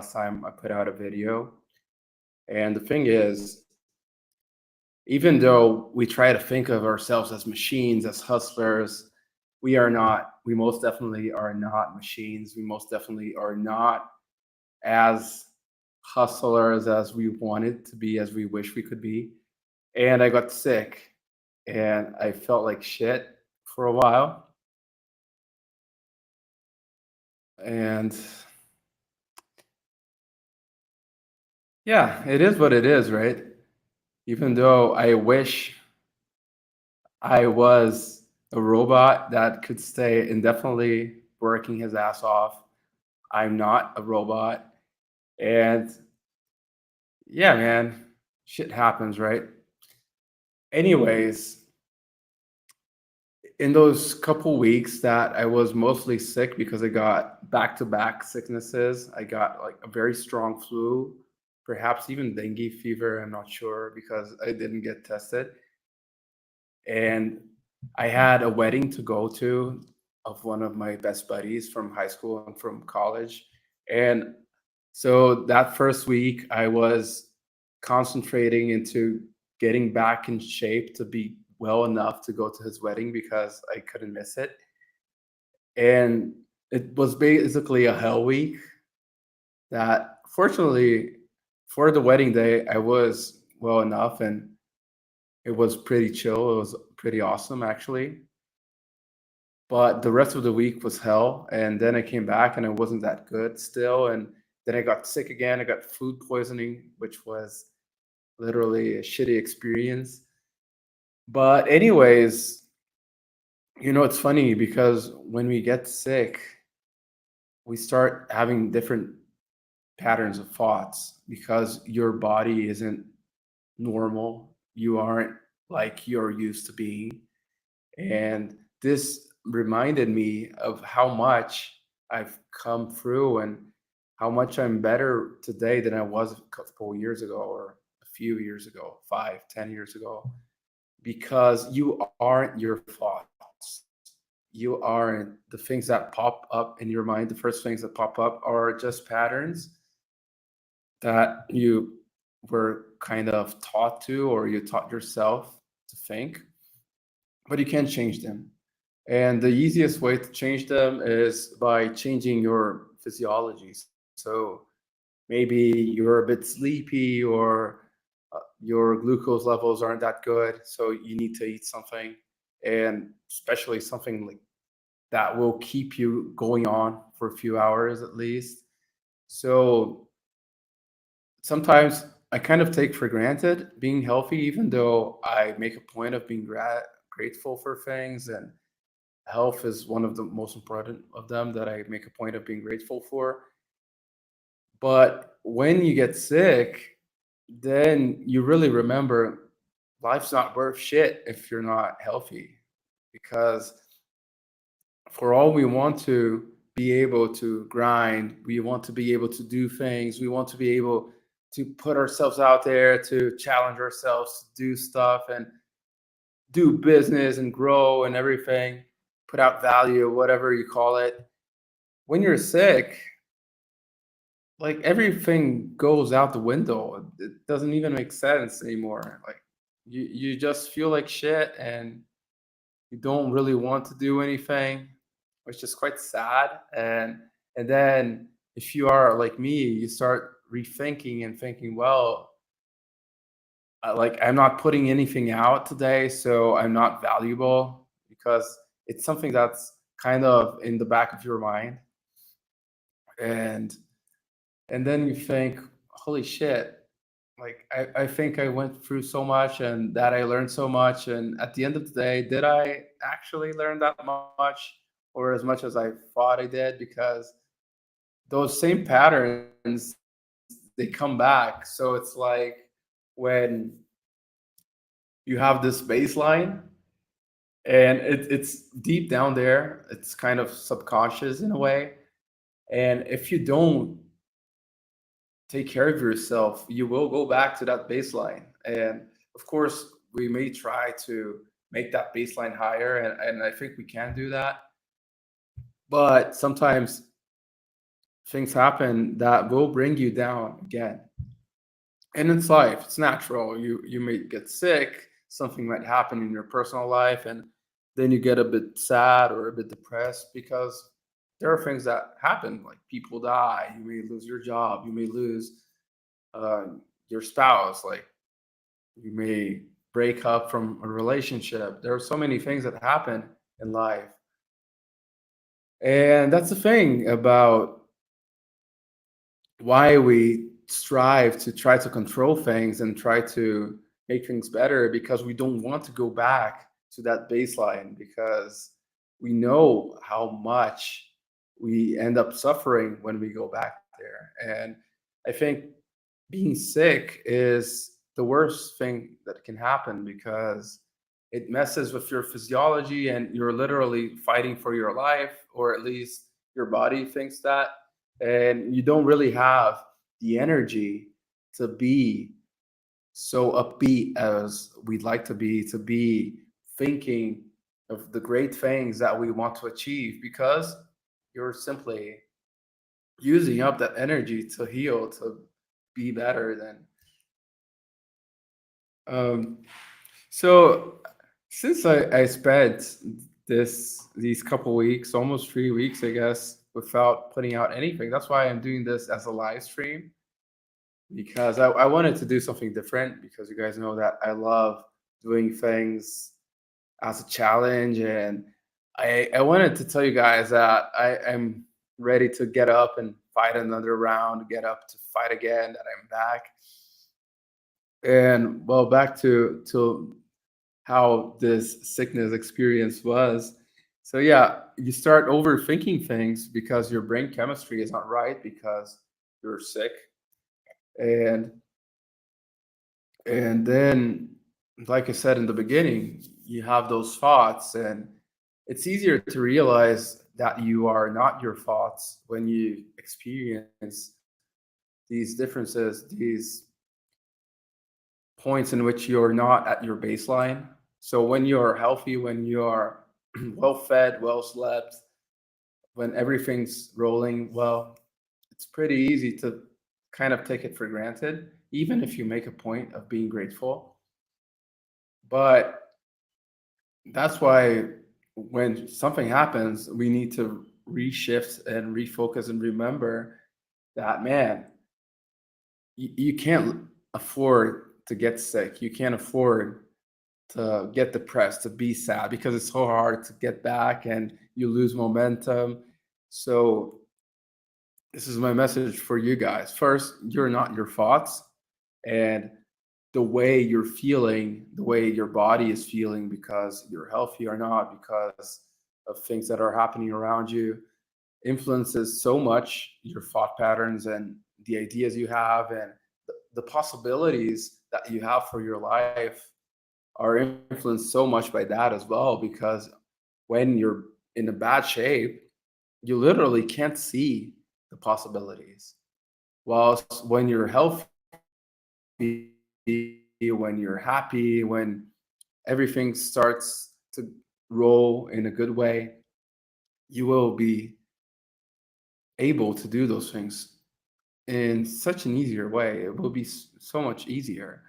time I put out a video. And the thing is, even though we try to think of ourselves as machines, as hustlers, we are not. We most definitely are not machines. We most definitely are not as hustlers as we wanted to be, as we wish we could be. And I got sick and I felt like shit for a while. And yeah, it is what it is, right? Even though I wish I was a robot that could stay indefinitely working his ass off, I'm not a robot. And yeah, man, shit happens, right? Anyways, in those couple weeks that I was mostly sick because I got back to back sicknesses, I got like a very strong flu, perhaps even dengue fever. I'm not sure because I didn't get tested. And I had a wedding to go to of one of my best buddies from high school and from college. And so that first week, I was concentrating into getting back in shape to be well enough to go to his wedding because I couldn't miss it. And it was basically a hell week that fortunately for the wedding day, I was well enough and it was pretty chill. It was pretty awesome actually. But the rest of the week was hell. And then I came back and it wasn't that good still. And then I got sick again. I got food poisoning, which was literally a shitty experience. But, anyways, it's funny because when we get sick, we start having different patterns of thoughts because your body isn't normal. You aren't like you're used to being. And this reminded me of how much I've come through and how much I'm better today than I was a couple years ago or a few years ago, 5, 10 years ago, because you aren't your thoughts. You aren't the things that pop up in your mind. The first things that pop up are just patterns that you were kind of taught to or you taught yourself to think, but you can't change them. And the easiest way to change them is by changing your physiology. So maybe you're a bit sleepy or your glucose levels aren't that good. So you need to eat something, and especially something like that will keep you going on for a few hours at least. So sometimes I kind of take for granted being healthy, even though I make a point of being grateful for things, and health is one of the most important of them that I make a point of being grateful for. But when you get sick, then you really remember life's not worth shit if you're not healthy. Because for all we want to be able to grind, we want to be able to do things, we want to be able to put ourselves out there, to challenge ourselves, to do stuff and do business and grow and everything, put out value, whatever you call it. When you're sick, like everything goes out the window. It doesn't even make sense anymore. Like you just feel like shit and you don't really want to do anything, which is quite sad. And then if you are like me, you start rethinking and thinking, well, like I'm not putting anything out today, so I'm not valuable because it's something that's kind of in the back of your mind. And and then you think, holy shit, like I think I went through so much and that I learned so much, and at the end of the day, did I actually learn that much or as much as I thought I did? Because those same patterns, they come back. So it's like when you have this baseline and it's deep down there, it's kind of subconscious in a way, and if you don't take care of yourself, you will go back to that baseline. And of course, we may try to make that baseline higher, and I think we can do that. But sometimes things happen that will bring you down again. And it's life, it's natural. You may get sick, something might happen in your personal life, and then you get a bit sad or a bit depressed because there are things that happen, like people die, you may lose your job, you may lose uh, your spouse, like you may break up from a relationship. There are so many things that happen in life. And that's the thing about why we strive to try to control things and try to make things better, because we don't want to go back to that baseline, because we know how much we end up suffering when we go back there. And I think being sick is the worst thing that can happen, because it messes with your physiology and you're literally fighting for your life, or at least your body thinks that. And you don't really have the energy to be so upbeat as we'd like to be thinking of the great things that we want to achieve, because you're simply using up that energy to heal, to be better than. Um, so since I spent these couple weeks, almost 3 weeks, I guess, without putting out anything, that's why I'm doing this as a live stream, because I wanted to do something different, because you guys know that I love doing things as a challenge. And I wanted to tell you guys that I am ready to get up and fight another round, get up to fight again, that I'm back. And well, back to how this sickness experience was. So yeah, you start overthinking things because your brain chemistry is not right, because you're sick. And then, like I said in the beginning, you have those thoughts, and it's easier to realize that you are not your thoughts when you experience these differences, these points in which you're not at your baseline. So when you're healthy, when you are well fed, well slept, when everything's rolling well, it's pretty easy to kind of take it for granted, even if you make a point of being grateful. But that's why when something happens, we need to reshift and refocus and remember that, man, you can't afford to get sick. You can't afford to get depressed, to be sad, because it's so hard to get back and you lose momentum. So, this is my message for you guys. First, you're not your thoughts, and the way you're feeling, the way your body is feeling, because you're healthy or not, because of things that are happening around you, influences so much your thought patterns and the ideas you have, and the possibilities that you have for your life are influenced so much by that as well. Because when you're in a bad shape, you literally can't see the possibilities. Whilst when you're healthy, when you're happy, when everything starts to roll in a good way, you will be able to do those things in such an easier way. It will be so much easier.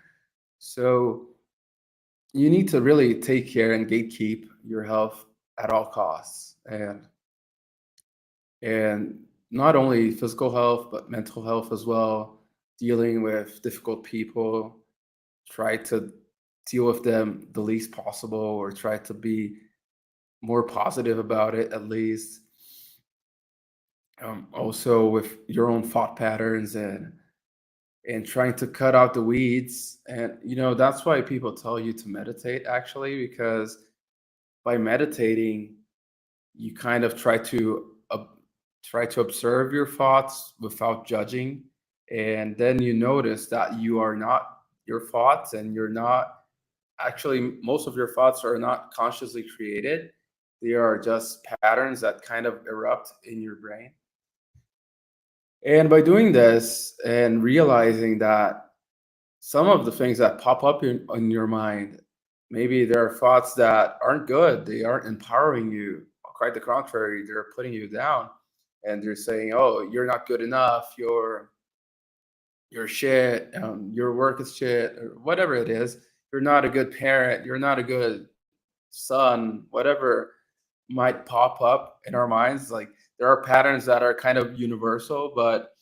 So you need to really take care and gatekeep your health at all costs. And not only physical health, but mental health as well, dealing with difficult people, try to deal with them the least possible, or try to be more positive about it at least. Also with your own thought patterns, and trying to cut out the weeds. And that's why people tell you to meditate, actually, because by meditating you kind of try to observe your thoughts without judging, and then you notice that you are not your thoughts, and you're not actually, most of your thoughts are not consciously created. They are just patterns that kind of erupt in your brain. And by doing this and realizing that some of the things that pop up in your mind, maybe there are thoughts that aren't good, they aren't empowering you. Quite the contrary, they're putting you down. and they're saying, "Oh, you're not good enough. You're shit. Your work is shit, or whatever it is. You're not a good parent. You're not a good son." Whatever might pop up in our minds, like there are patterns that are kind of universal, but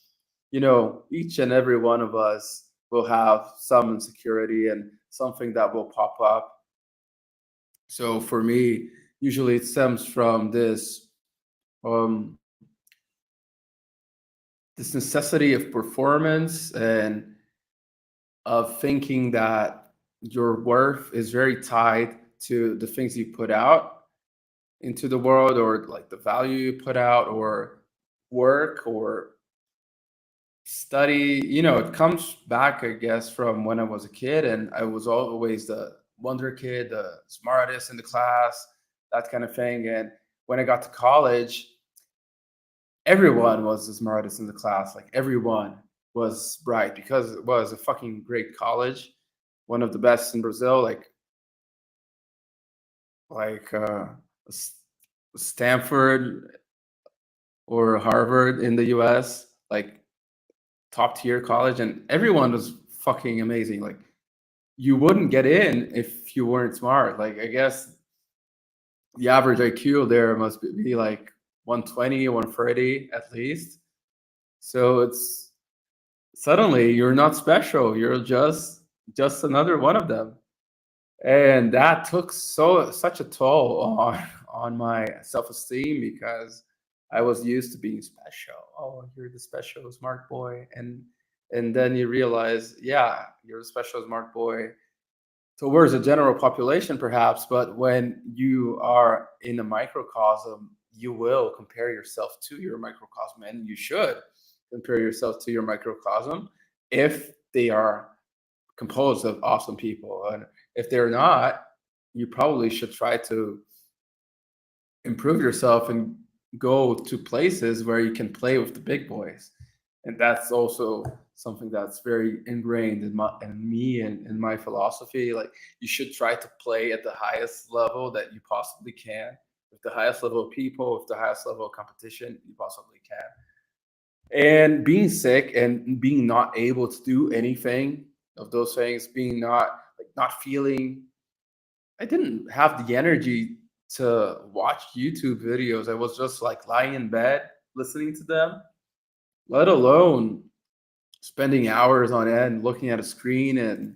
each and every one of us will have some insecurity and something that will pop up. So for me, usually it stems from um this necessity of performance and of thinking that your worth is very tied to the things you put out into the world, or like the value you put out, or work, or study. It comes back, I guess, from when I was a kid, and I was always the wonder kid, the smartest in the class, that kind of thing. And when I got to college, everyone was the smartest in the class. Like everyone was bright because it was a fucking great college, one of the best in Brazil. Like S- Stanford or Harvard in the US, like top tier college, and everyone was fucking amazing. Like you wouldn't get in if you weren't smart. Like I guess the average IQ there must be like 120, 130 at least. So it's suddenly you're not special. You're just another one of them. And that took such a toll on my self-esteem, because I was used to being special. Oh, you're the special smart boy. And then you realize, yeah, you're a special smart boy towards the general population perhaps, but when you are in a microcosm, you will compare yourself to your microcosm, and you should compare yourself to your microcosm if they are composed of awesome people. And if they're not, you probably should try to improve yourself and go to places where you can play with the big boys. And that's also something that's very ingrained in me and in my philosophy. Like you should try to play at the highest level that you possibly can, with the highest level of people, with the highest level of competition you possibly can. And being sick and being not able to do anything of those things, being not feeling, I didn't have the energy to watch YouTube videos. I was just like lying in bed listening to them, let alone spending hours on end looking at a screen and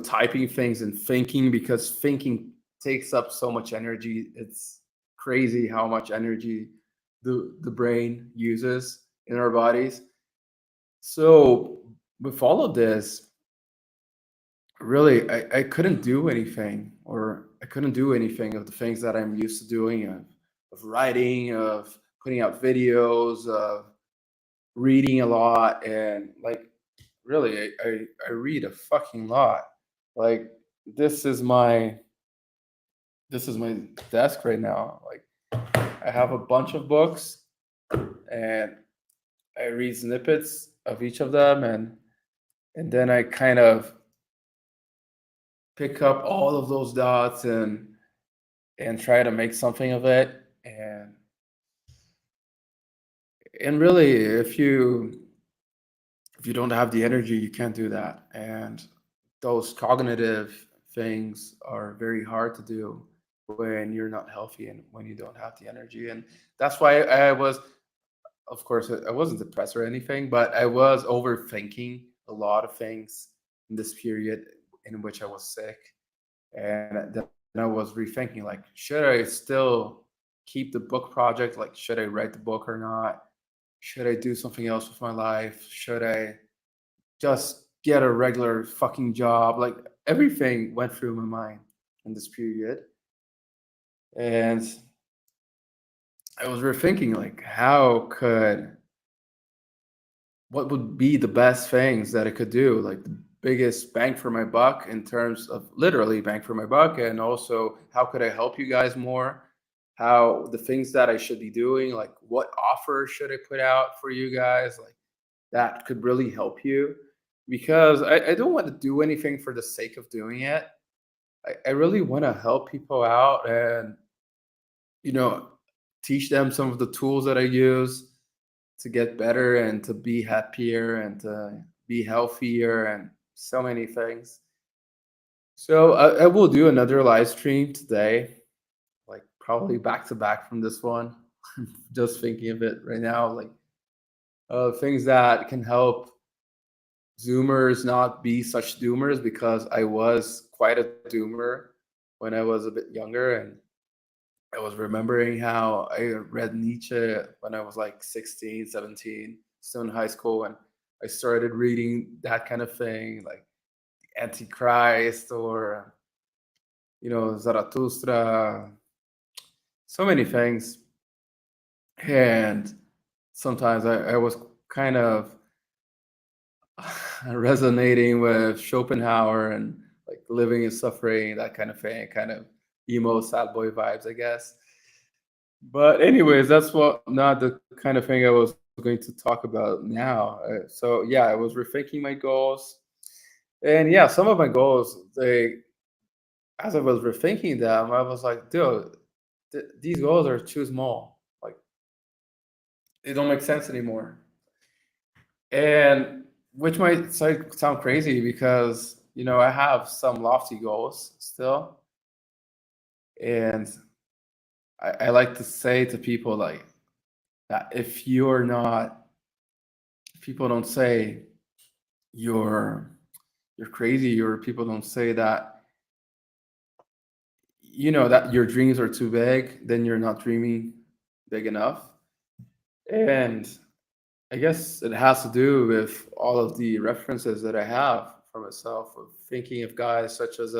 typing things and thinking, because thinking takes up so much energy. It's crazy how much energy the brain uses in our bodies. So with all of this, really, I couldn't do anything, or I couldn't do anything of the things that I'm used to doing, of writing, of putting out videos, of reading a lot. And like really, I read a fucking lot. Like this is my this is my desk right now. Like I have a bunch of books, and I read snippets of each of them, and then I kind of pick up all of those dots and try to make something of it. And really, if you don't have the energy, you can't do that. And those cognitive things are very hard to do when you're not healthy and when you don't have the energy. And that's why I was, of course, I wasn't depressed or anything, but I was overthinking a lot of things in this period in which I was sick. And then I was rethinking, like, should I still keep the book project? Like, should I write the book or not? Should I do something else with my life? Should I just get a regular fucking job? Like everything went through my mind in this period. And I was rethinking, like, what would be the best things that I could do? Like the biggest bang for my buck, in terms of literally bang for my buck. And also, how could I help you guys more? How the things that I should be doing, like what offer should I put out for you guys? Like that could really help you, because I don't want to do anything for the sake of doing it. I really want to help people out. And you know teach them some of the tools that I use to get better and to be happier and to be healthier and so many things. So I will do another live stream today, like probably back to back from this one. Just thinking of it right now, like things that can help Zoomers not be such doomers, because I was quite a doomer when I was a bit younger. And I was remembering how I read Nietzsche when I was like 16, 17, still in high school. And I started reading that kind of thing, like Antichrist or, Zarathustra, so many things. And sometimes I was kind of resonating with Schopenhauer and like living and suffering, that kind of thing, kind of emo sad boy vibes, I guess. But anyways, that's what not the kind of thing I was going to talk about now. So yeah, I was rethinking my goals, and yeah, some of my goals, they, as I was rethinking them, I was like, dude, these goals are too small. Like they don't make sense anymore. And which might sound crazy, because I have some lofty goals still, and I like to say to people like that if you're not, people don't say you're you're crazy, or people don't say that that your dreams are too big, then you're not dreaming big enough. And I guess it has to do with all of the references that I have for myself, of thinking of guys such as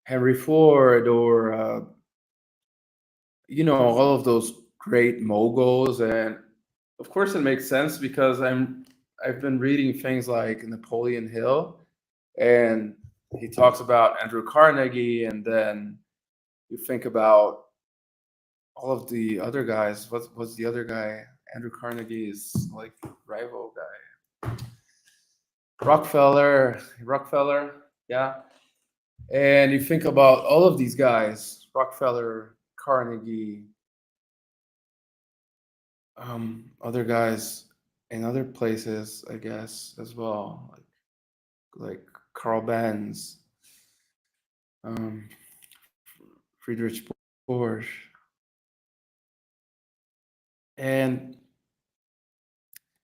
Henry Ford, or all of those great moguls. And of course it makes sense, because I've been reading things like Napoleon Hill, and he talks about Andrew Carnegie, and then you think about all of the other guys. What's the other guy? Andrew Carnegie is like rival guy. Rockefeller, yeah. And you think about all of these guys, Rockefeller, Carnegie, other guys in other places, I guess, as well, like Carl Benz, um, Friedrich Porsche, and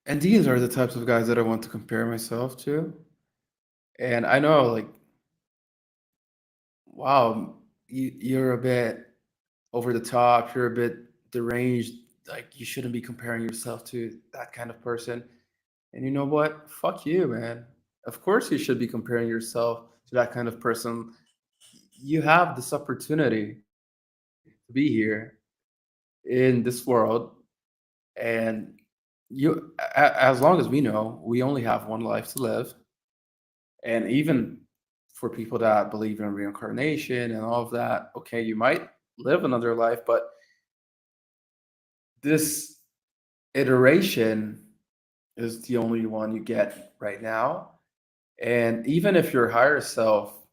these are the types of guys that I want to compare myself to. And I know, like, wow, you're a bit over the top, you're a bit deranged, like you shouldn't be comparing yourself to that kind of person. And you know what? Fuck you, man. Of course you should be comparing yourself to that kind of person. You have this opportunity to be here in this world, and as long as we know, we only have one life to live. And even for people that believe in reincarnation and all of that, okay, you might live another life, but this iteration is the only one you get right now. And even if your higher self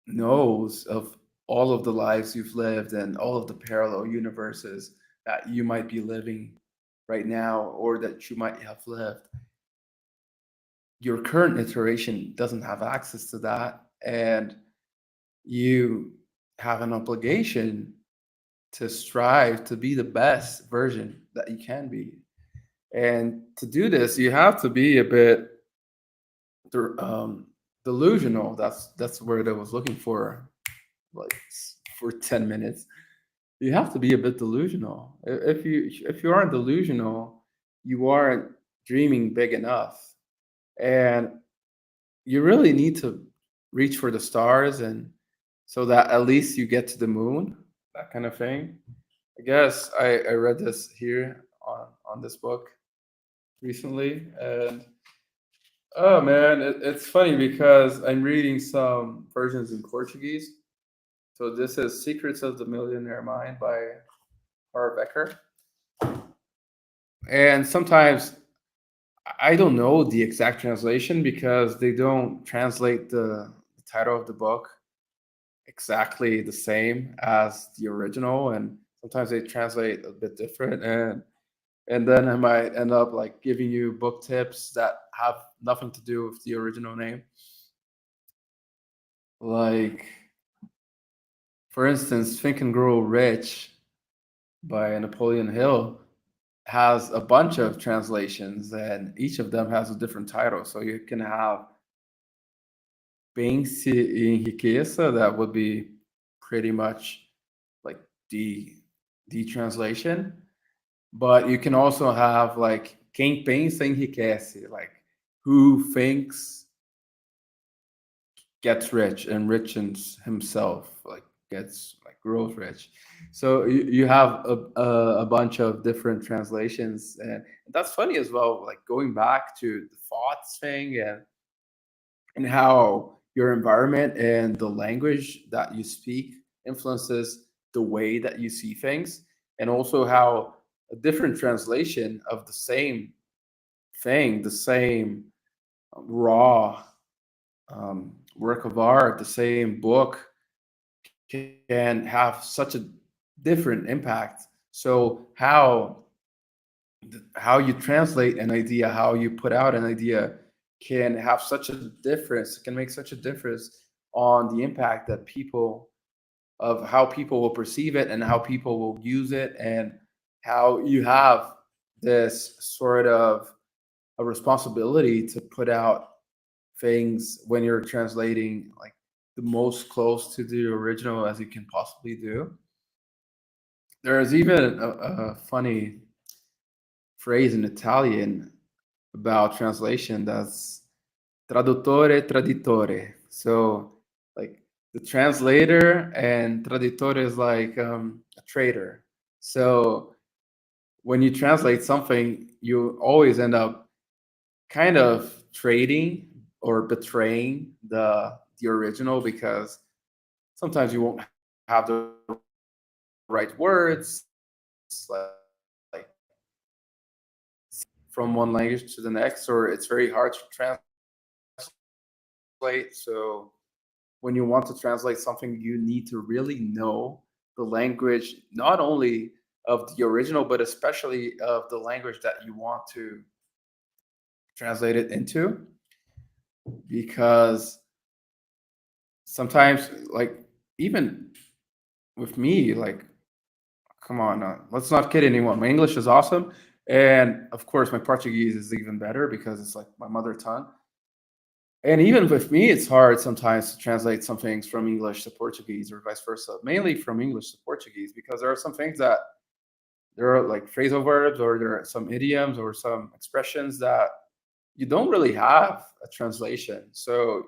knows of all of the lives you've lived and all of the parallel universes that you might be living right now, or that you might have lived, your current iteration doesn't have access to that. And you have an obligation to strive to be the best version that you can be. And to do this, you have to be a bit delusional. That's the word I was looking for, like for 10 minutes. You have to be a bit delusional. If you aren't delusional, you aren't dreaming big enough. And you really need to reach for the stars, and so that at least you get to the moon, that kind of thing. I guess I read this here on this book recently. And oh man, it's funny because I'm reading some versions in Portuguese. So this is Secrets of the Millionaire Mind by Becker. And sometimes I don't know the exact translation, because they don't translate the title of the book exactly the same as the original. And Sometimes they translate a bit different, and then I might end up like giving you book tips that have nothing to do with the original name. Like, for instance, Think and Grow Rich by Napoleon Hill has a bunch of translations, and each of them has a different title. So you can have Pense e Enriqueça, that would be pretty much like the the translation. But you can also have like Quem pensa enriquece, like who thinks gets rich, enriches himself, like gets like grows rich. So you have a bunch of different translations, and that's funny as well. Like going back to the thoughts thing, and how your environment and the language that you speak influences the way that you see things, and also how a different translation of the same thing, the same raw work of art, the same book can have such a different impact. So how you translate an idea, how you put out an idea can have such a difference, can make such a difference on the impact that people of how people will perceive it and how people will use it, and how you have this sort of a responsibility to put out things when you're translating like the most close to the original as you can possibly do. There's even a funny phrase in Italian about translation that's traduttore traditore. So like the translator and traditore is like a trader. So when you translate something, you always end up kind of trading or betraying the original, because sometimes you won't have the right words, like from one language to the next, or it's very hard to translate. So when you want to translate something, you need to really know the language, not only of the original, but especially of the language that you want to translate it into, because sometimes, like, even with me, like, come on, let's not kid anyone. My English is awesome, and of course, my Portuguese is even better because it's like my mother tongue. And even with me, it's hard sometimes to translate some things from English to Portuguese or vice versa. Mainly from English to Portuguese, because there are some things that there are like phrasal verbs, or there are some idioms or some expressions that you don't really have a translation. So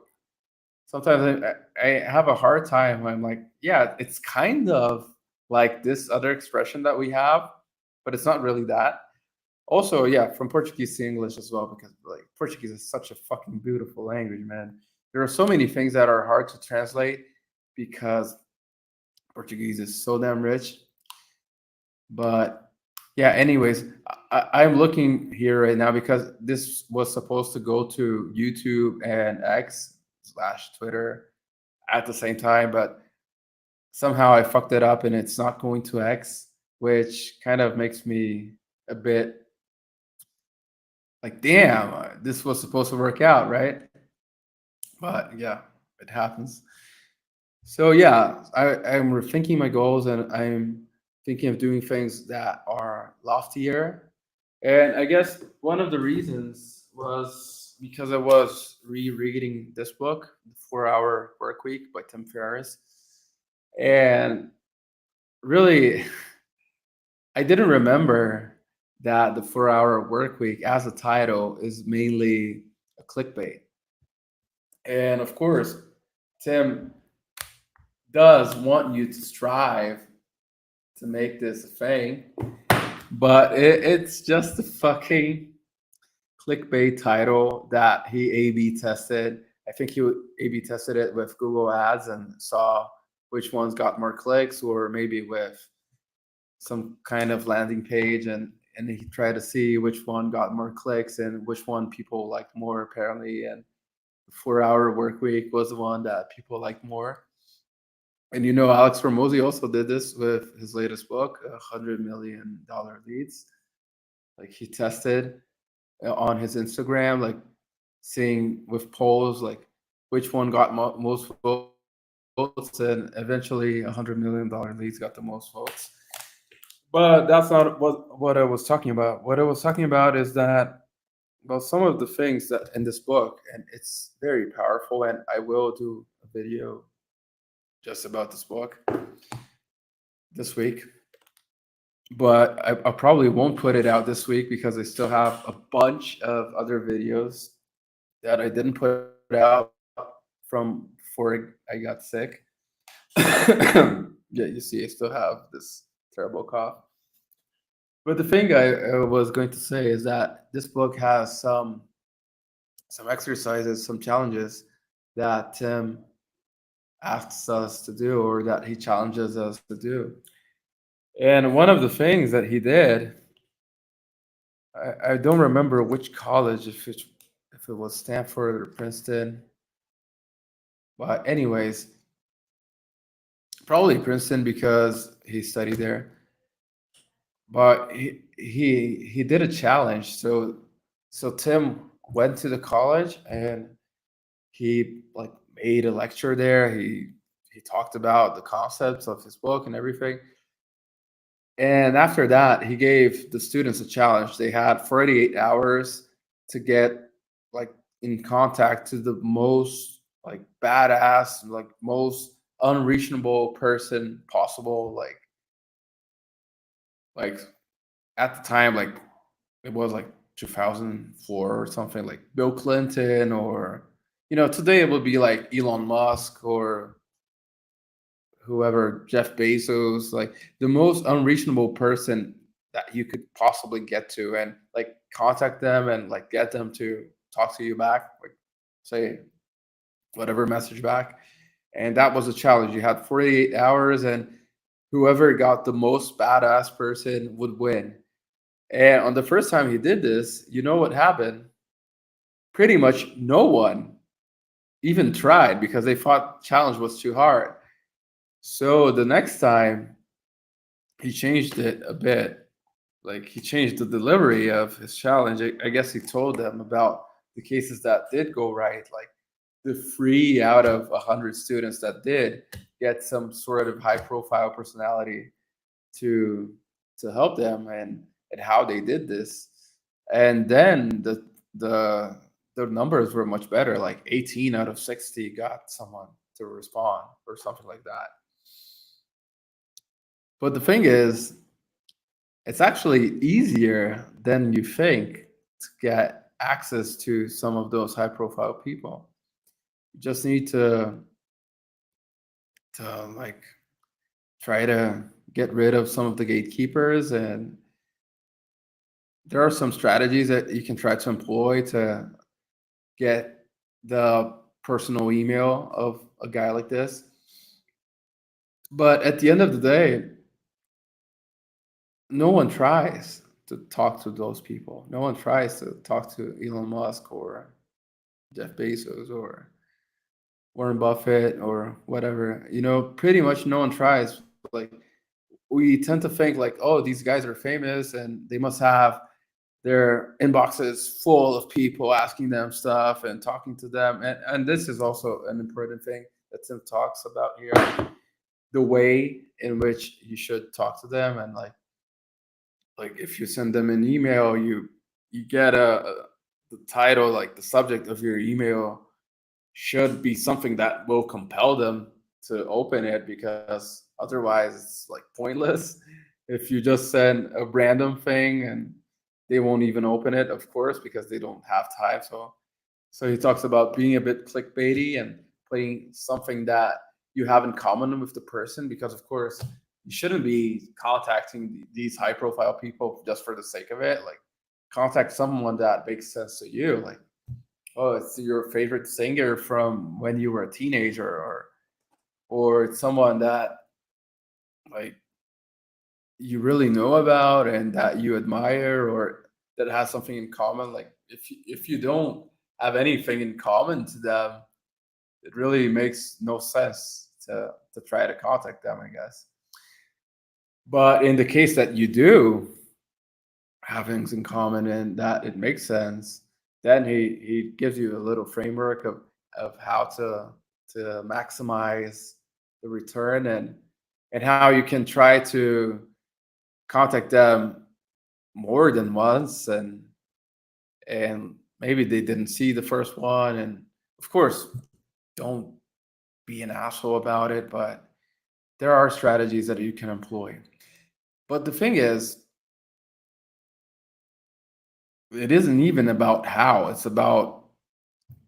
sometimes I have a hard time. I'm like, yeah, it's kind of like this other expression that we have, but it's not really that. Also, yeah, from Portuguese to English as well, because like Portuguese is such a fucking beautiful language, man. There are so many things that are hard to translate because Portuguese is so damn rich. But yeah, anyways, I'm looking here right now because this was supposed to go to YouTube and X slash Twitter at the same time, but somehow I fucked it up and it's not going to X, which kind of makes me a bit like, damn, this was supposed to work out, right? But yeah, it happens. So yeah, I'm rethinking my goals, and I'm thinking of doing things that are loftier. And I guess one of the reasons was because I was rereading this book, The 4 Hour Workweek by Tim Ferriss. And really, I didn't remember that the 4 Hour Workweek as a title is mainly a clickbait. And of course, Tim does want you to strive to make this a thing, but it's just a fucking clickbait title that he A/B tested. I think he A/B tested it with Google Ads and saw which ones got more clicks, or maybe with some kind of landing page, and he tried to see which one got more clicks and which one people liked more apparently. And the 4 Hour Work Week was the one that people liked more. And you know, Alex Ramosi also did this with his latest book, $100 million leads. Like he tested on his Instagram, like seeing with polls, like which one got most votes, and eventually $100 million leads got the most votes. But that's not what I was talking about. What I was talking about is that, well, some of the things that in this book, and it's very powerful, and I will do a video just about this book this week. But I probably won't put it out this week because I still have a bunch of other videos that I didn't put out from before I got sick. Yeah, you see, I still have this terrible cough. But the thing I was going to say is that this book has some exercises, some challenges that Tim asks us to do, or that he challenges us to do. And one of the things that he did, I don't remember which college, if it was Stanford or Princeton, but anyways, probably Princeton because he studied there. But he did a challenge. So Tim went to the college and he like made a lecture there. He talked about the concepts of his book and everything. And after that, he gave the students a challenge. They had 48 hours to get like in contact to the most like badass, like most unreachable person possible. Like at the time, like it was like 2004 or something, like Bill Clinton, or today it would be like Elon Musk or whoever, Jeff Bezos, like the most unreasonable person that you could possibly get to, and like contact them and like get them to talk to you back, like say whatever message back. And that was a challenge. You had 48 hours, and whoever got the most badass person would win. And on the first time he did this, you know what happened? Pretty much no one even tried because they thought the challenge was too hard. So the next time he changed it a bit. Like he changed the delivery of his challenge. I guess he told them about the cases that did go right, like the 3 out of 100 students that did get some sort of high profile personality to help them, and how they did this. And then the the numbers were much better, like 18 out of 60 got someone to respond or something like that. But the thing is, it's actually easier than you think to get access to some of those high profile people. You just need to like try to get rid of some of the gatekeepers, and there are some strategies that you can try to employ to get the personal email of a guy like this. But at the end of the day, no one tries to talk to those people. No one tries to talk to Elon Musk or Jeff Bezos or Warren Buffett or whatever. Pretty much no one tries. Like we tend to think like, oh, these guys are famous and they must have their inboxes full of people asking them stuff and talking to them. And this is also an important thing that Tim talks about here, the way in which you should talk to them. And like if you send them an email, you get the title, like the subject of your email should be something that will compel them to open it, because otherwise it's like pointless if you just send a random thing and they won't even open it, of course, because they don't have time. So he talks about being a bit clickbaity and putting something that you have in common with the person, because of course you shouldn't be contacting these high profile people just for the sake of it. Like contact someone that makes sense to you. Like, oh, it's your favorite singer from when you were a teenager, or it's someone that like you really know about and that you admire, or that has something in common. Like if you don't have anything in common to them, it really makes no sense to try to contact them, I guess. But in the case that you do have things in common and that it makes sense, then he gives you a little framework of how to maximize the return, and how you can try to contact them more than once, and maybe they didn't see the first one, and of course don't be an asshole about it, but there are strategies that you can employ. But the thing is, it isn't even about how, it's about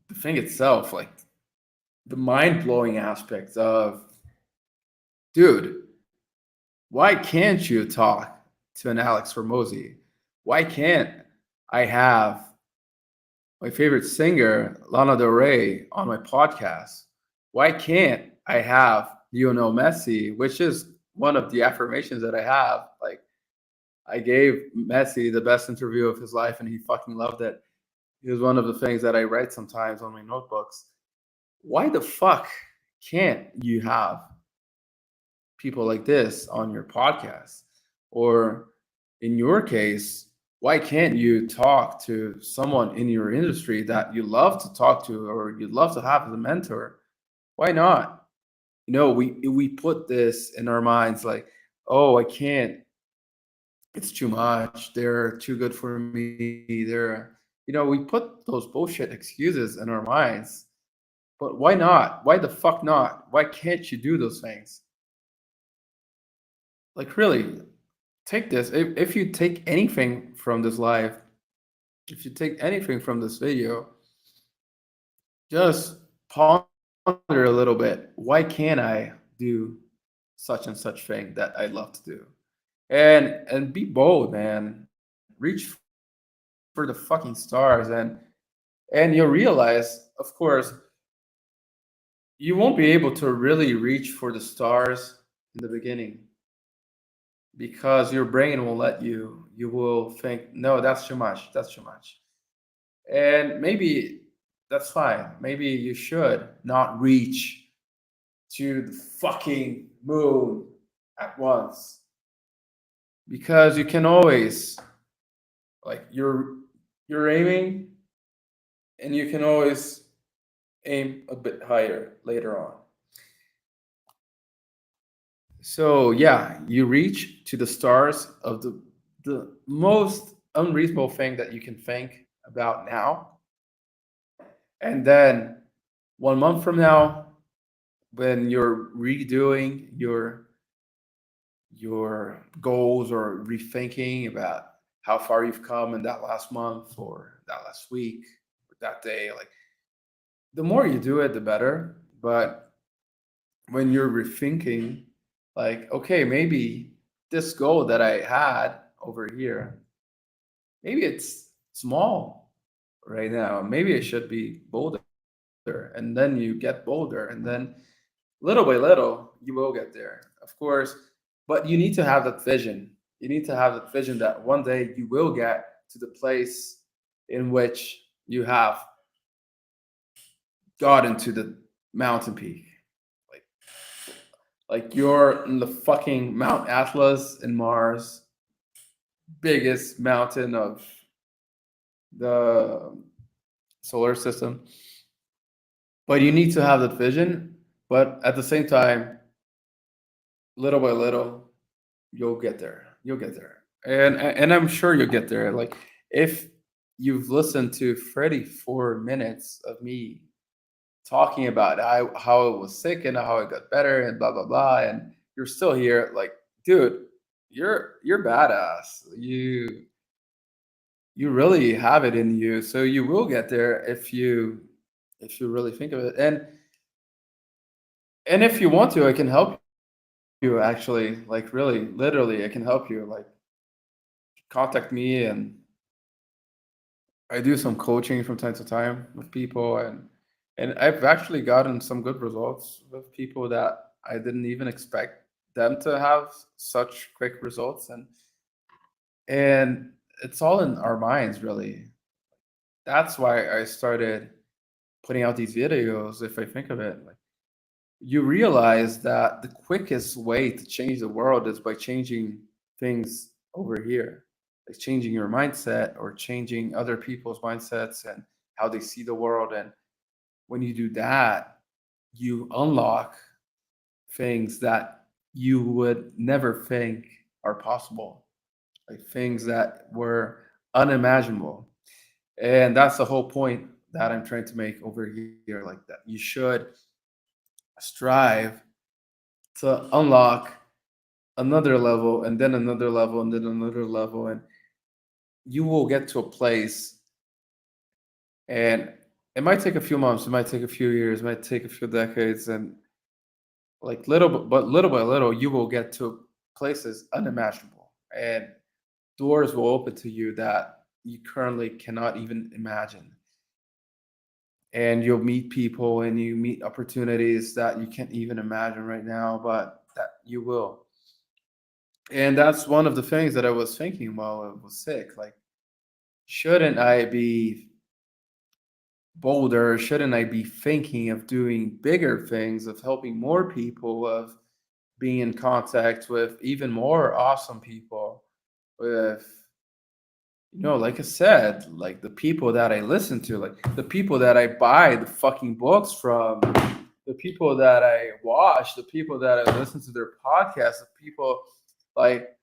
the thing itself, like the mind-blowing aspects of, dude, why can't you talk to an Alex Ramosi? Why can't I have my favorite singer, Lana Del Rey, on my podcast? Why can't I have Lionel Messi, which is one of the affirmations that I have? Like, I gave Messi the best interview of his life, and he fucking loved it. It was one of the things that I write sometimes on my notebooks. Why the fuck can't you have people like this on your podcast? Or in your case, why can't you talk to someone in your industry that you love to talk to or you'd love to have as a mentor? Why not? We put this in our minds like, oh, I can't. It's too much. They're too good for me. We put those bullshit excuses in our minds. But why not? Why the fuck not? Why can't you do those things? Like, really, take this. If you take anything from this live, if you take anything from this video, just ponder a little bit. Why can't I do such and such thing that I'd love to do? And be bold, man. Reach for the fucking stars, and you'll realize, of course, you won't be able to really reach for the stars in the beginning because your brain will let you. You will think, no, that's too much. That's too much. And maybe that's fine. Maybe you should not reach to the fucking moon at once, because you can always, like, you're aiming, and you can always aim a bit higher later on. So yeah, you reach to the stars of the most unreasonable thing that you can think about now. And then 1 month from now, when you're redoing your goals or rethinking about how far you've come in that last month or that last week or that day, like, the more you do it, the better. But when you're rethinking, like, okay, maybe this goal that I had over here, maybe it's small right now. Maybe it should be bolder. And then you get bolder. And then little by little, you will get there, of course. But you need to have that vision. You need to have that vision that one day you will get to the place in which you have gotten to the mountain peak. Like, like you're in the fucking Mount Atlas in Mars, biggest mountain of the solar system. But you need to have that vision. But at the same time, little by little, you'll get there. You'll get there. And I'm sure you'll get there. Like, if you've listened to 34 minutes of me talking about how I was sick and how I got better and blah blah blah, and you're still here, like, dude, you're badass. You really have it in you. So you will get there if you really think of it. And if you want to, I can help you, actually, like, really, literally, I can help you. Like, contact me, and I do some coaching from time to time with people, and I've actually gotten some good results with people that I didn't even expect them to have such quick results, and it's all in our minds, really. That's why I started putting out these videos, if I think of it. Like, you realize that the quickest way to change the world is by changing things over here, like changing your mindset or changing other people's mindsets and how they see the world. And when you do that, you unlock things that you would never think are possible, like things that were unimaginable. And that's the whole point that I'm trying to make over here, like that you should strive to unlock another level and then another level and then another level, and you will get to a place, and it might take a few months, it might take a few years, it might take a few decades, and like little by little you will get to places unimaginable, and doors will open to you that you currently cannot even imagine, and you'll meet people and you meet opportunities that you can't even imagine right now, but that you will. And that's one of the things that I was thinking while I was sick. Like, shouldn't I be bolder? Shouldn't I be thinking of doing bigger things, of helping more people, of being in contact with even more awesome people, with, like I said, like the people that I listen to, like the people that I buy the fucking books from, the people that I watch, the people that I listen to their podcasts, the people like,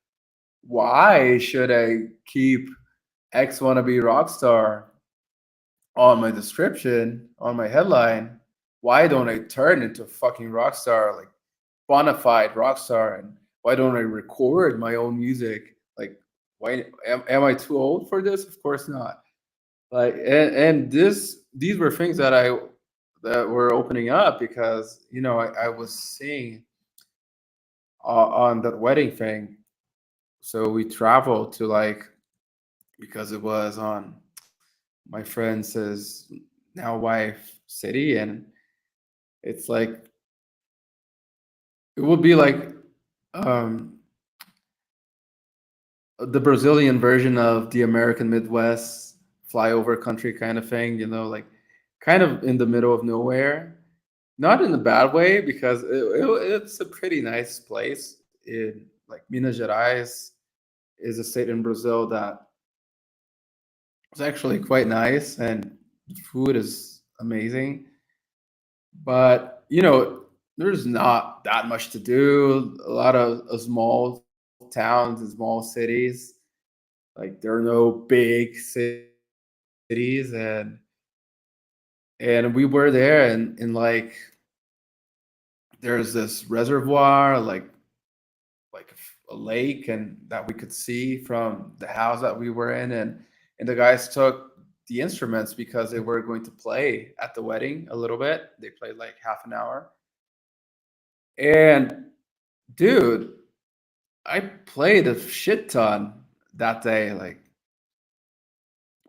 why should I keep X wannabe rock star on my description, on my headline? Why don't I turn into a fucking rock star, like bona fide rock star? And why don't I record my own music? Like, why am I too old for this? Of course not. Like, and these were things that were opening up because I was seeing on that wedding thing. So we traveled to, like, because it was on my friend's now wife city, and it's like it would be like um the Brazilian version of the American Midwest flyover country kind of thing, like kind of in the middle of nowhere. Not in a bad way, because it's a pretty nice place. In like Minas Gerais is a state in Brazil that is actually quite nice, and the food is amazing. But there's not that much to do. A lot of small towns and small cities. Like, there are no big cities, and we were there, and like there's this reservoir, like a lake, and that we could see from the house that we were in, and the guys took the instruments because they were going to play at the wedding a little bit. They played like half an hour, and dude, I played a shit ton that day, like,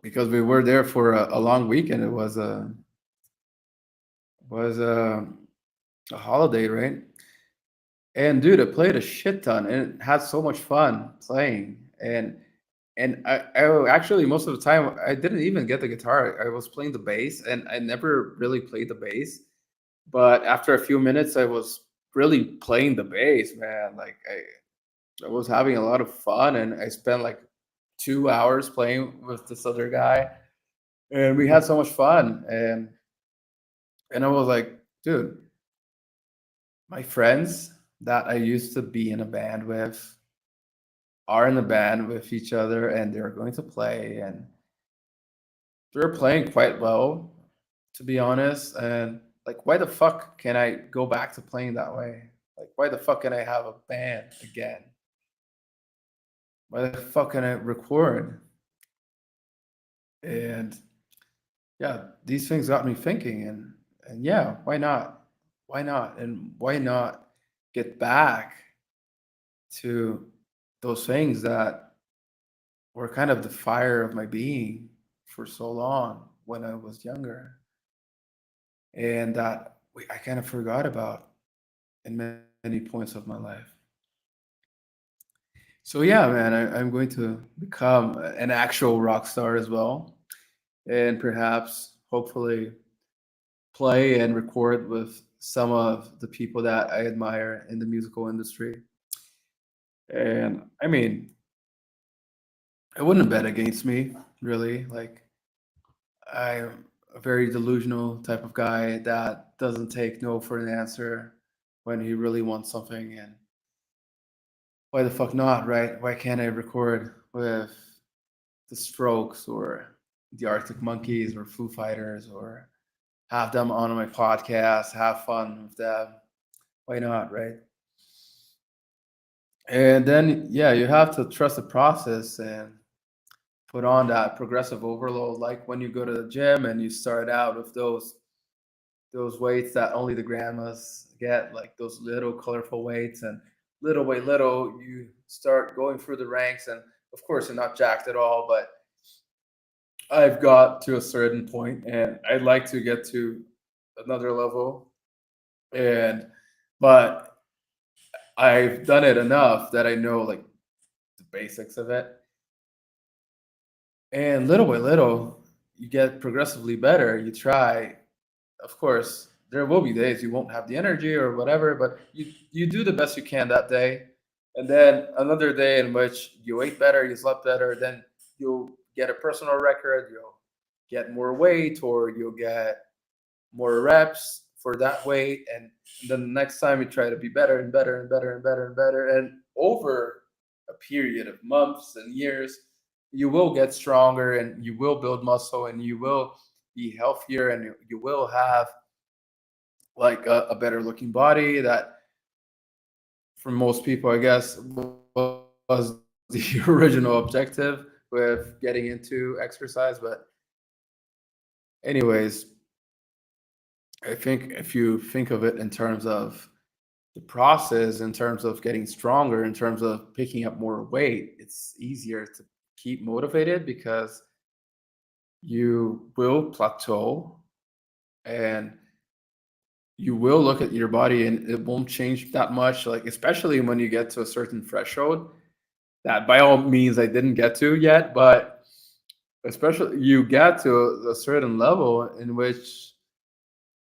because we were there for a long weekend. It was a holiday, right? And dude, I played a shit ton and had so much fun playing. And actually, most of the time I didn't even get the guitar. I was playing the bass, and I never really played the bass. But after a few minutes, I was really playing the bass, man. Like, I was having a lot of fun, and I spent like 2 hours playing with this other guy, and we had so much fun. And I was like, dude, my friends that I used to be in a band with are in a band with each other, and they're going to play, and they're playing quite well, to be honest. And like, why the fuck can I go back to playing that way? Like, why the fuck can I have a band again? Why the fuck can I record? And yeah, these things got me thinking, and yeah, why not? Why not? And why not get back to those things that were kind of the fire of my being for so long when I was younger, and that I kind of forgot about in many points of my life. So yeah, man, I'm going to become an actual rock star as well, and perhaps, hopefully, play and record with some of the people that I admire in the musical industry. And I mean, I wouldn't bet against me, really. Like, I'm a very delusional type of guy that doesn't take no for an answer when he really wants something. And why the fuck not, right? Why can't I record with the Strokes or the Arctic Monkeys or Foo Fighters or have them on my podcast, have fun with them? Why not, right? And then, yeah, you have to trust the process and put on that progressive overload, like when you go to the gym and you start out with those weights that only the grandmas get, like those little colorful weights, and little by little you start going through the ranks. And of course, you're not jacked at all, but I've got to a certain point, and I'd like to get to another level. And but I've done it enough that I know like the basics of it. And little by little, you get progressively better. You try. Of course, there will be days you won't have the energy or whatever, but you do the best you can that day. And then another day in which you ate better, you slept better, then you'll get a personal record, you'll get more weight, or you'll get more reps for that weight. And then the next time you try to be better and better and better and better and better. And over a period of months and years, you will get stronger and you will build muscle and you will be healthier and you will have like a better looking body that for most people, I guess, was the original objective with getting into exercise. But anyways, I think if you think of it in terms of the process, in terms of getting stronger, in terms of picking up more weight, it's easier to keep motivated because you will plateau and you will look at your body and it won't change that much. Like, especially when you get to a certain threshold that by all means I didn't get to yet, but especially you get to a certain level in which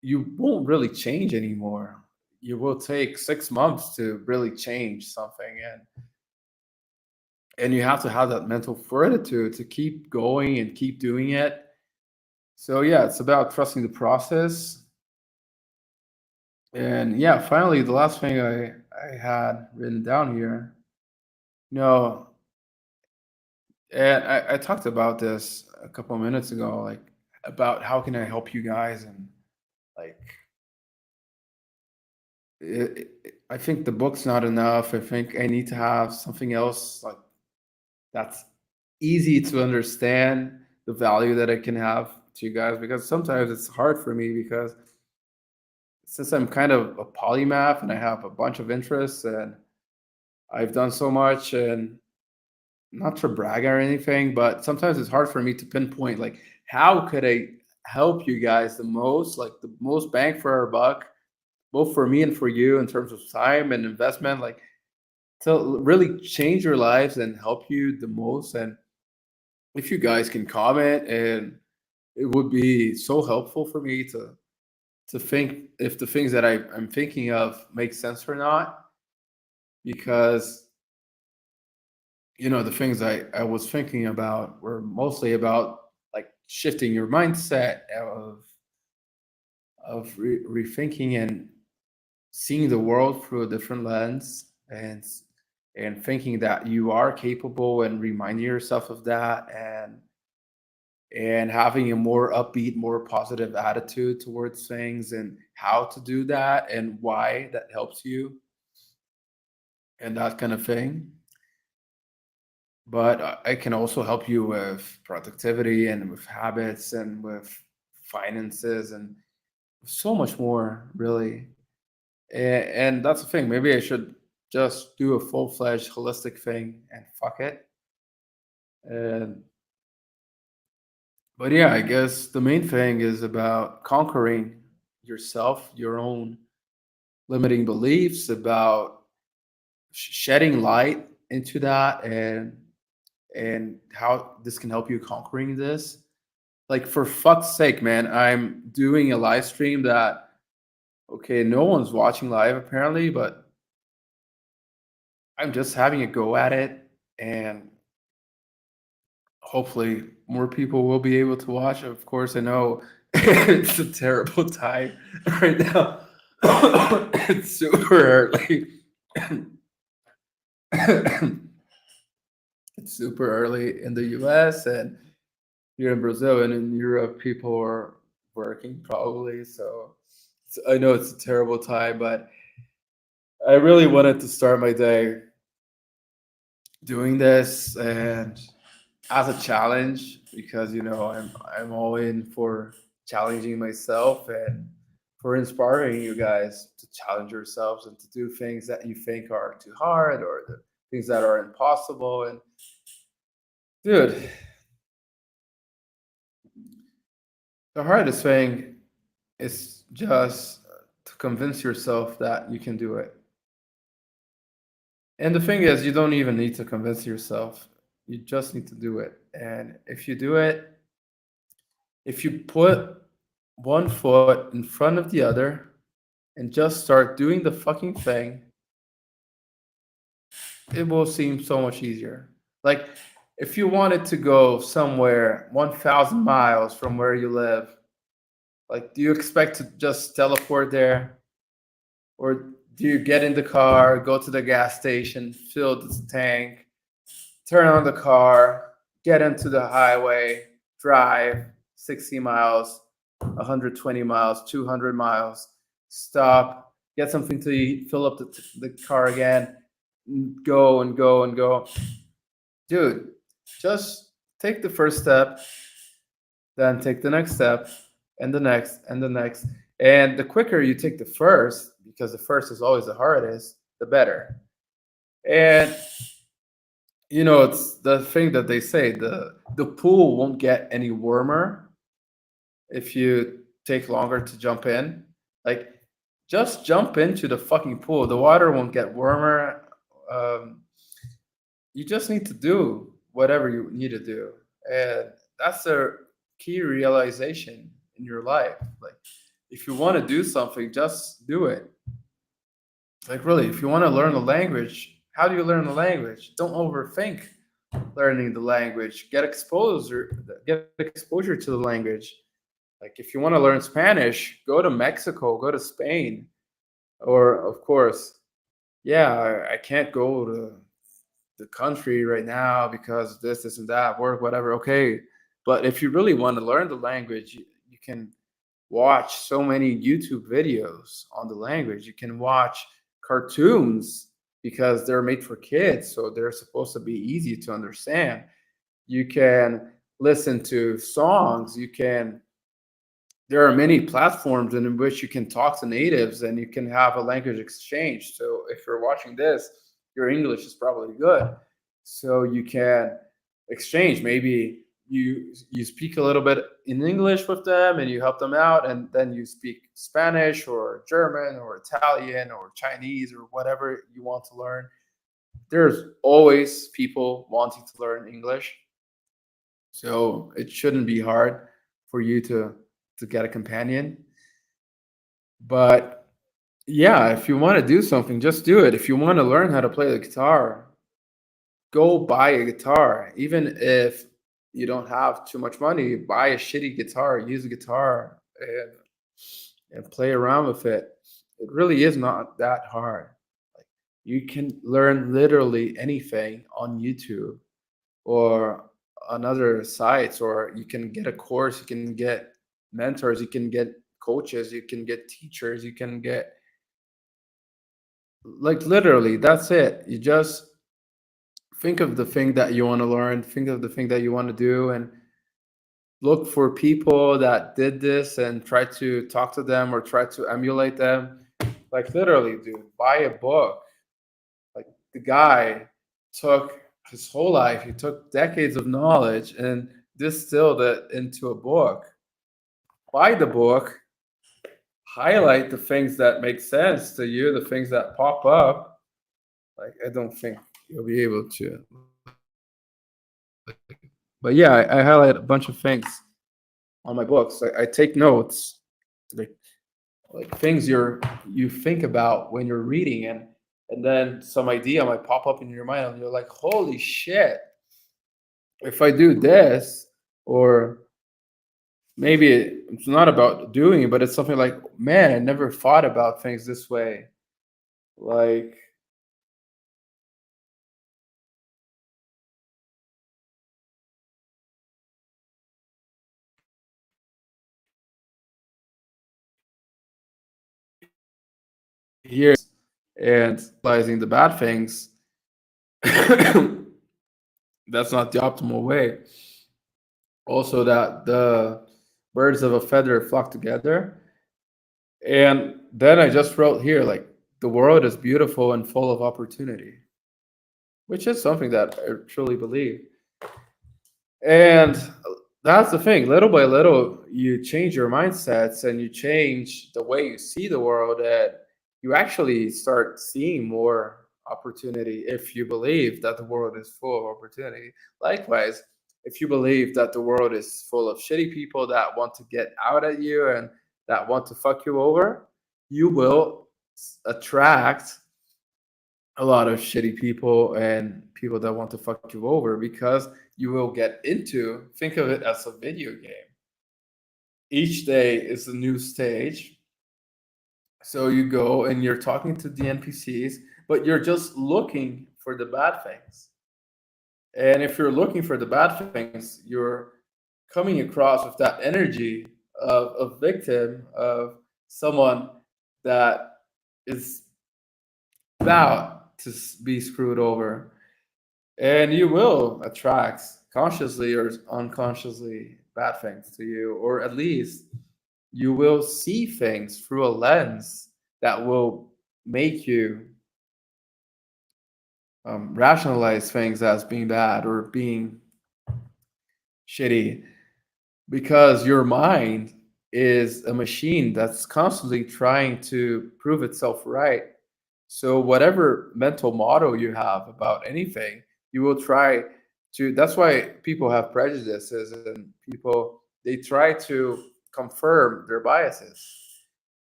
you won't really change anymore. You will take 6 months to really change something, and you have to have that mental fortitude to keep going and keep doing it. So yeah, it's about trusting the process. And yeah, finally, the last thing I had written down here, no, and I talked about this a couple of minutes ago, like about how can I help you guys, and like I think the book's not enough. I think I need to have something else like that's easy to understand the value that I can have to you guys, because sometimes it's hard for me because since I'm kind of a polymath and I have a bunch of interests and I've done so much, and not to brag or anything, but sometimes it's hard for me to pinpoint like how could I help you guys the most, like the most bang for our buck, both for me and for you in terms of time and investment, like to really change your lives and help you the most. And if you guys can comment, and it would be so helpful for me to think if the things that I'm thinking of make sense or not, because the things I was thinking about were mostly about like shifting your mindset of rethinking and seeing the world through a different lens, and thinking that you are capable and reminding yourself of that, and having a more upbeat, more positive attitude towards things, and how to do that and why that helps you, and that kind of thing. But I can also help you with productivity and with habits and with finances and so much more, really. And that's the thing. Maybe I should just do a full-fledged holistic thing and fuck it. And but yeah, I guess the main thing is about conquering yourself, your own limiting beliefs, about shedding light into that, and how this can help you conquering this. Like, for fuck's sake, man, I'm doing a live stream that Okay, no one's watching live apparently, but I'm just having a go at it, and hopefully more people will be able to watch. Of course, I know it's a terrible time right now. It's super early. It's super early in the US, and here in Brazil and in Europe, people are working probably. So I know it's a terrible time, but I really wanted to start my day doing this and as a challenge because I'm all in for challenging myself and for inspiring you guys to challenge yourselves and to do things that you think are too hard or the things that are impossible. And dude, the hardest thing is just to convince yourself that you can do it. And the thing is, you don't even need to convince yourself. You just need to do it. And if you do it, if you put one foot in front of the other and just start doing the fucking thing, it will seem so much easier. Like, if you wanted to go somewhere 1,000 miles from where you live, like, do you expect to just teleport there? Or do you get in the car, go to the gas station, fill the tank, turn on the car, get into the highway, drive 60 miles, 120 miles, 200 miles, stop, get something to eat, fill up the car again, go and go and go. Dude, just take the first step, then take the next step, and the next, and the next. And the quicker you take the first, because the first is always the hardest, the better. And it's the thing that they say, the pool won't get any warmer if you take longer to jump in. Like, just jump into the fucking pool. The water won't get warmer. Um, you just need to do whatever you need to do, and that's a key realization in your life. Like, if you want to do something, just do it. Like, really, if you want to learn the language, how do you learn the language? Don't overthink learning the language. Get exposure to the language. Like, if you want to learn Spanish, go to Mexico, go to Spain, or of course, yeah, I can't go to the country right now because this and that, work, whatever. Okay, but if you really want to learn the language, you can watch so many YouTube videos on the language. You can watch cartoons because they're made for kids, so they're supposed to be easy to understand. You can listen to songs. There are many platforms in which you can talk to natives and you can have a language exchange. So if you're watching this, your English is probably good. So you can exchange. Maybe you speak a little bit in English with them and you help them out, and then you speak Spanish or German or Italian or Chinese or whatever you want to learn. There's always people wanting to learn English. So it shouldn't be hard for you to get a companion. But yeah, if you want to do something, just do it. If you want to learn how to play the guitar, go buy a guitar. Even if you don't have too much money, buy a shitty guitar, use a guitar and play around with it. It really is not that hard. Like, you can learn literally anything on YouTube or on other sites, or you can get a course, you can get mentors, you can get coaches, you can get teachers, you can get, like, literally, that's it. You just think of the thing that you want to learn, think of the thing that you want to do, and look for people that did this and try to talk to them or try to emulate them. Like, literally, dude, buy a book. Like, the guy took his whole life, he took decades of knowledge and distilled it into a book. Buy the book, highlight the things that make sense to you, the things that pop up. Like, I don't think you'll be able to. But yeah, I highlight a bunch of things on my books. I take notes. Like, like things you think about when you're reading, and then some idea might pop up in your mind and you're like, holy shit, if I do this, or maybe it's not about doing, but it's something like, man, I never thought about things this way. Like, here and realizing the bad things, that's not the optimal way. Also, that the birds of a feather flock together. And then I just wrote here, like, the world is beautiful and full of opportunity, which is something that I truly believe. And that's the thing. Little by little, you change your mindsets and you change the way you see the world, and you actually start seeing more opportunity if you believe that the world is full of opportunity. Likewise, if you believe that the world is full of shitty people that want to get out at you and that want to fuck you over, you will attract a lot of shitty people and people that want to fuck you over, because you will get into, think of it as a video game. Each day is a new stage. So you go and you're talking to the NPCs, but you're just looking for the bad things. And if you're looking for the bad things, you're coming across with that energy of a victim, of someone that is about to be screwed over. And you will attract, consciously or unconsciously, bad things to you, or at least you will see things through a lens that will make you rationalize things as being bad or being shitty, because your mind is a machine that's constantly trying to prove itself right. So whatever mental model you have about anything, you will try to. That's why people have prejudices, and people, they try to confirm their biases,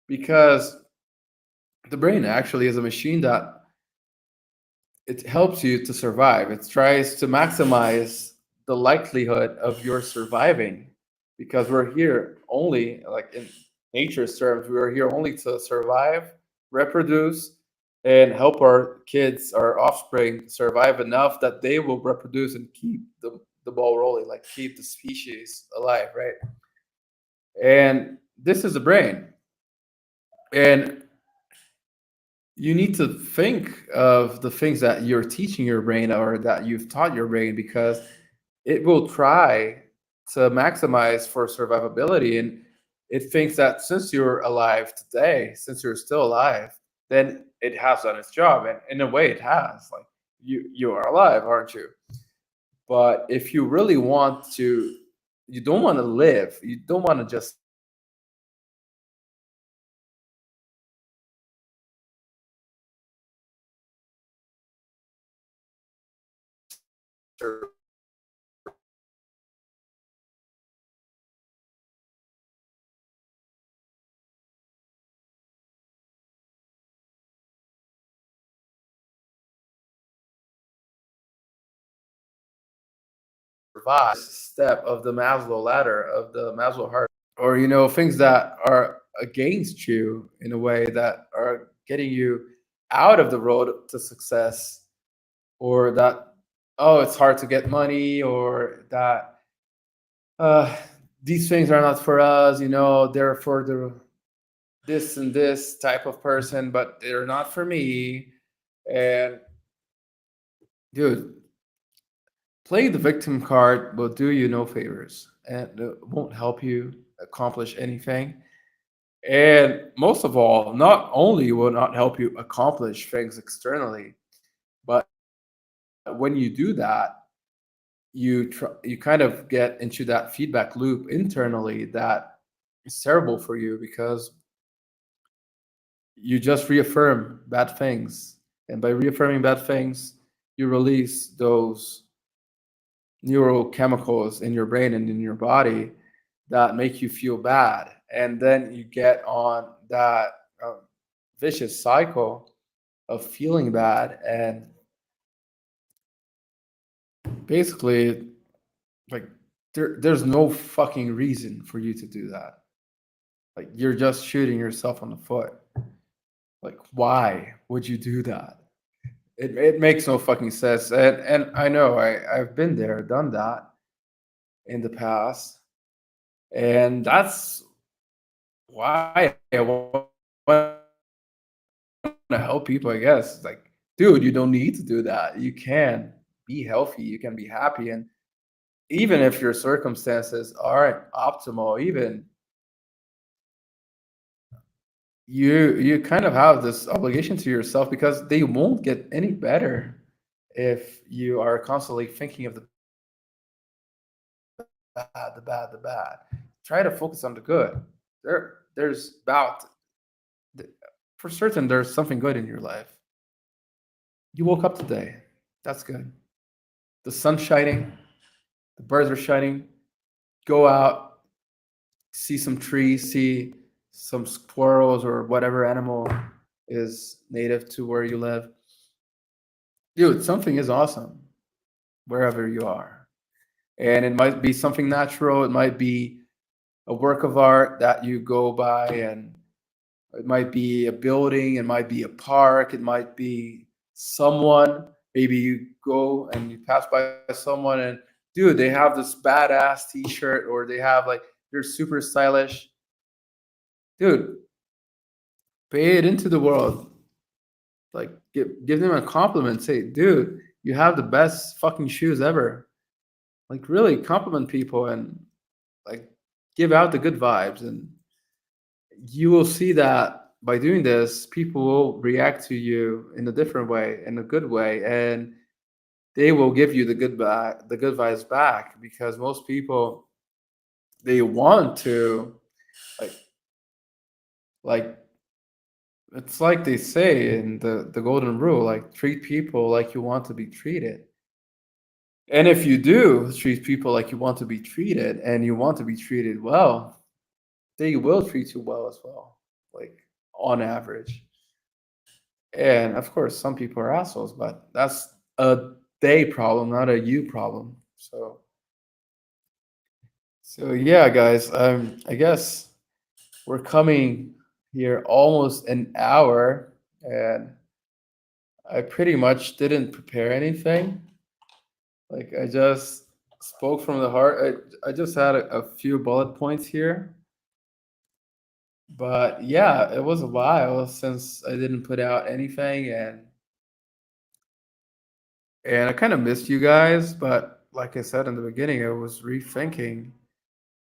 because the brain actually is a machine that it helps you to survive. It tries to maximize the likelihood of your surviving, because we're here only, like in nature's terms, we are here only to survive, reproduce, and help our kids, our offspring, survive enough that they will reproduce and keep the ball rolling, like keep the species alive, right? And this is the brain. And you need to think of the things that you're teaching your brain or that you've taught your brain, because it will try to maximize for survivability, and it thinks that since you're alive today, since you're still alive, then it has done its job, and in a way it has. Like, you are alive, aren't you? But if you really want to, you don't want to live, you don't want to just survive step of the Maslow ladder, of the Maslow heart, or things that are against you in a way, that are getting you out of the road to success, or that, oh, it's hard to get money, or that uh these things are not for us, they're for the this and this type of person, but they're not for me. And dude, playing the victim card will do you no favors, and it won't help you accomplish anything. And most of all, not only will not help you accomplish things externally, but when you do that, you kind of get into that feedback loop internally that is terrible for you, because you just reaffirm bad things. And by reaffirming bad things, you release those neurochemicals in your brain and in your body that make you feel bad, and then you get on that um, vicious cycle of feeling bad, and basically, like, there's no fucking reason for you to do that. Like, you're just shooting yourself on the foot. Like, why would you do that? It makes no fucking sense. And I know I've been there, done that in the past. And that's why I want to help people, I guess. Like, dude, you don't need to do that. You can be healthy, you can be happy. And even if your circumstances aren't optimal, even you kind of have this obligation to yourself, because they won't get any better if you are constantly thinking of the bad, the bad, the bad. Try to focus on the good. There's about for certain there's something good in your life. You woke up today. That's good. The sun's shining, the birds are shining. Go out, see some trees, see some squirrels or whatever animal is native to where you live. Dude, something is awesome wherever you are. And it might be something natural, it might be a work of art that you go by, and it might be a building, it might be a park, it might be someone. Maybe you go and you pass by someone and, dude, they have this badass t-shirt, or they have like, they're super stylish. Dude, pay it into the world. Like, give them a compliment. Say, dude, you have the best fucking shoes ever. Like, really compliment people, and like, give out the good vibes, and you will see that by doing this, people will react to you in a different way, in a good way, and they will give you the good vibes back, because most people, they want to, like like it's like they say in the golden rule, like, treat people like you want to be treated. And if you do treat people like you want to be treated, and you want to be treated well, they will treat you well as well, like, on average. And of course, some people are assholes, but that's a they problem, not a you problem. So yeah, guys. I guess we're coming here almost an hour, and I pretty much didn't prepare anything. Like, I just spoke from the heart. I just had a few bullet points here, but yeah, it was a while since I didn't put out anything, and I kind of missed you guys. But like I said in the beginning, I was rethinking,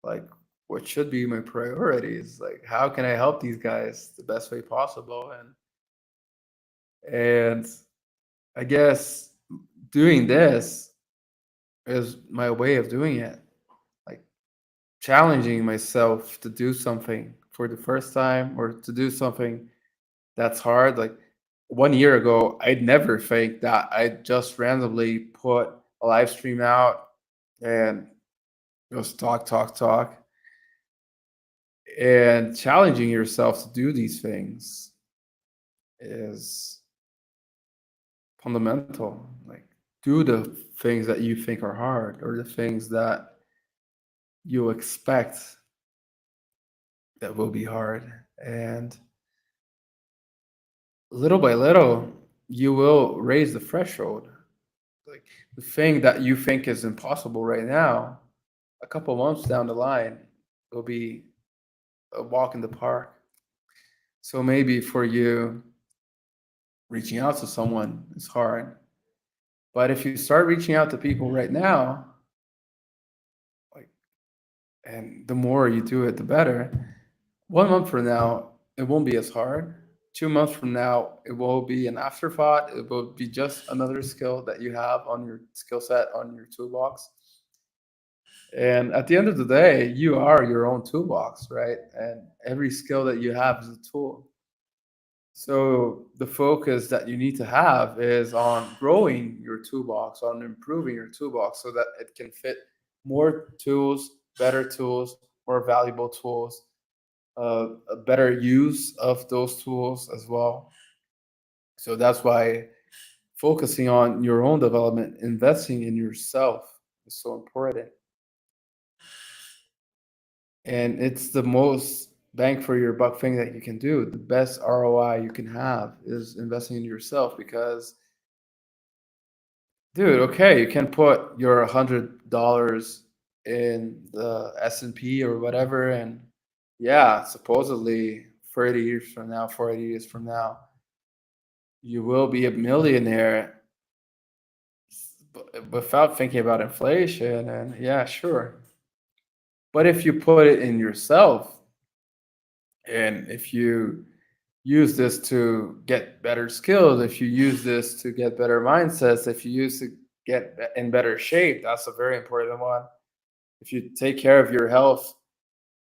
like, what should be my priorities. Like, how can I help these guys the best way possible? And I guess doing this is my way of doing it. Like, challenging myself to do something for the first time, or to do something that's hard. Like, 1 year ago, I'd never think that I'd just randomly put a live stream out and just talk, talk, talk. And challenging yourself to do these things is fundamental. Like, do the things that you think are hard, or the things that you expect that will be hard. And little by little, you will raise the threshold. Like, the thing that you think is impossible right now, a couple months down the line, will be a walk in the park. So maybe for you, reaching out to someone is hard. But if you start reaching out to people right now, like, and the more you do it, the better. 1 month from now, it won't be as hard. 2 months from now, it will be an afterthought. It will be just another skill that you have on your skill set, on your toolbox. And at the end of the day, you are your own toolbox, right? And every skill that you have is a tool. So the focus that you need to have is on growing your toolbox, on improving your toolbox, so that it can fit more tools, better tools, more valuable tools, a better use of those tools as well. So that's why focusing on your own development, investing in yourself is so important. And it's the most bang for your buck thing that you can do. The best ROI you can have is investing in yourself because, dude, okay, you can put your $100 in the S&P or whatever, and yeah, supposedly 30 years from now, 40 years from now, you will be a millionaire without thinking about inflation. And yeah, sure. But if you put it in yourself, and if you use this to get better skills, if you use this to get better mindsets, if you use to get in better shape, that's a very important one. If you take care of your health,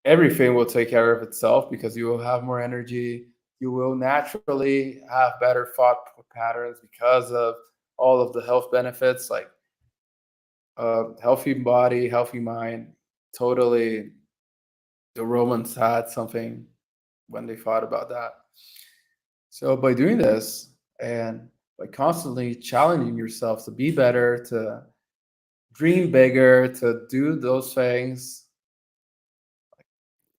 everything will take care of itself because you will have more energy. You will naturally have better thought patterns because of all of the health benefits, like healthy body, healthy mind. Totally, the Romans had something when they thought about that. So by doing this and by constantly challenging yourself to be better, to dream bigger, to do those things,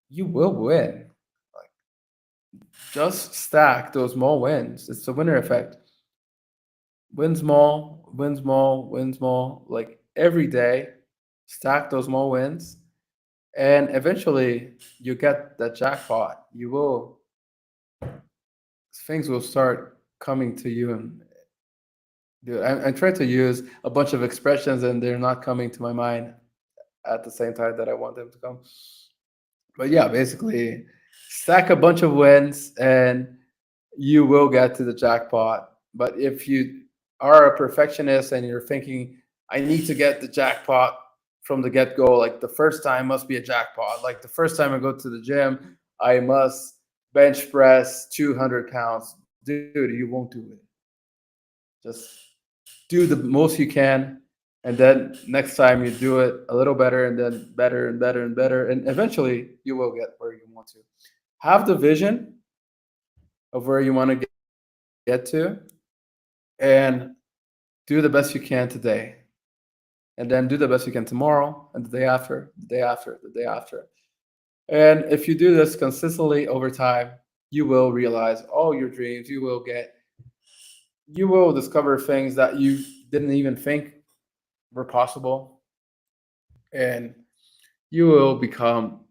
you will win. Like, just stack those small wins. It's the winner effect. Win small, win small, win small. Like every day, stack those small wins, and eventually you get that jackpot. You will things will start coming to you. And dude, I'm trying to use a bunch of expressions, and they're not coming to my mind at the same time that I want them to come. But yeah, basically, stack a bunch of wins, and you will get to the jackpot. But if you are a perfectionist and you're thinking, I need to get the jackpot from the get go, like the first time must be a jackpot. Like the first time I go to the gym, I must bench press 200 pounds. Dude, you won't do it. Just do the most you can, and then next time you do it a little better, and then better and better and better, and eventually you will get where you want to. Have the vision of where you want to get to, and do the best you can today, and then do the best you can tomorrow, and the day after, the day after, the day after. And if you do this consistently over time, you will realize all your dreams. You will discover things that you didn't even think were possible, and you will become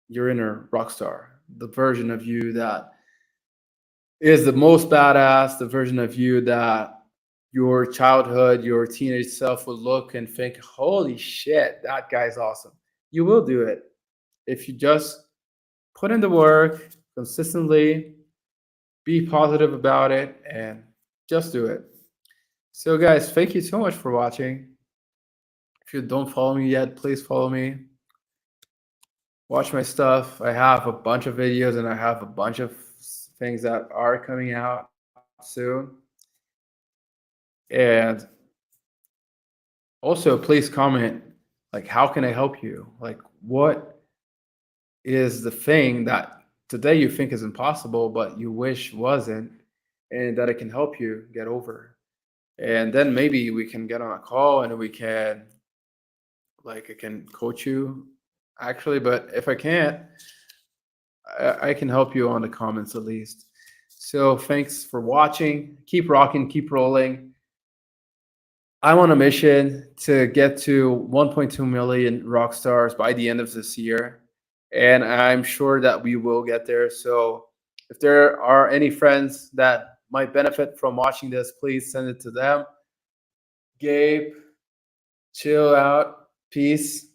your inner rock star, the version of you that is the most badass, the version of you that your childhood, your teenage self would look and think, holy shit, that guy's awesome. You will do it if you just put in the work consistently, be positive about it, and just do it. So, guys, thank you so much for watching. If you don't follow me yet, please follow me. Watch my stuff. I have a bunch of videos and I have a bunch of things that are coming out soon. And also, please comment, like, how can I help you? Like, what is the thing that today you think is impossible, but you wish wasn't, and that I can help you get over? And then maybe we can get on a call and we can, like, I can coach you actually, but if I can't, I can help you on the comments at least. So thanks for watching. Keep rocking, keep rolling. I'm on a mission to get to 1.2 million rock stars by the end of this year, and I'm sure that we will get there. So if there are any friends that might benefit from watching this, please send it to them. Gabe, chill out. Peace.